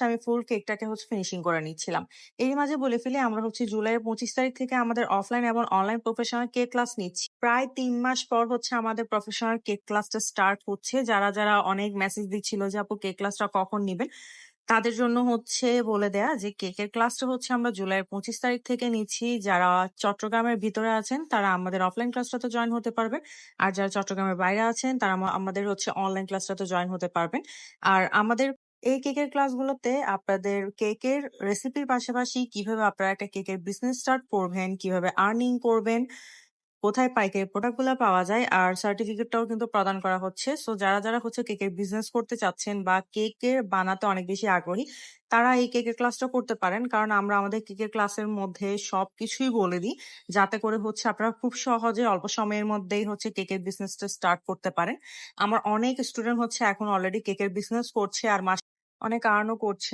আমি ফুল কেকটাকে ফিনিশিং করে নিচ্ছিলাম। এরই মাঝে বলে ফেলি আমরা জুলাইয়ের ২৫ তারিখ থেকে আমাদের অফলাইন এবং অনলাইন প্রফেশনাল কেক ক্লাস নিচ্ছি। প্রায় ৩ মাস পর আমাদের প্রফেশনাল কেক ক্লাসটা স্টার্ট হচ্ছে। যারা অনেক মেসেজ দিচ্ছিল যে আপু কেক ক্লাসটা কখন নিবেন? তাদের জন্য বলে দেয়া যে কেকের ক্লাসটা আমরা জুলাইয়ের ২৫ তারিখ থেকে নিচ্ছি। যারা চট্টগ্রামের ভিতরে আছেন তারা আমাদের অফলাইন ক্লাসটাতে জয়েন হতে পারবেন। আর যারা চট্টগ্রামের বাইরে আছেন তারা আমাদের অনলাইন ক্লাসটাতে জয়েন হতে পারবেন। আর আমাদের এই কেকের ক্লাসগুলোতে আপনাদের কেকের রেসিপির পাশাপাশি কিভাবে আপনারা একটা কেকের বিজনেস স্টার্ট করবেন, কিভাবে আর্নিং করবেন, কোথায় পাইকারি প্রোডাক্ট গুলা পাওয়া যায় আর সার্টিফিকেটটাও কিন্তু প্রদান করা হচ্ছে। সো যারা কেকের বিজনেস করতে চাচ্ছেন বা কেকের বানাতে অনেক বেশি আগ্রহী তারা এই কেকের ক্লাসটা করতে পারেন। কারণ আমরা আমাদের কেকের ক্লাসের মধ্যে সবকিছুই বলে দিই যাতে করে আপনারা খুব সহজে অল্প সময়ের মধ্যেই কেকের বিজনেসটা স্টার্ট করতে পারেন। আমার অনেক স্টুডেন্ট এখন অলরেডি কেকের বিজনেস করছে আর মাসে অনেক আর্নও করছে।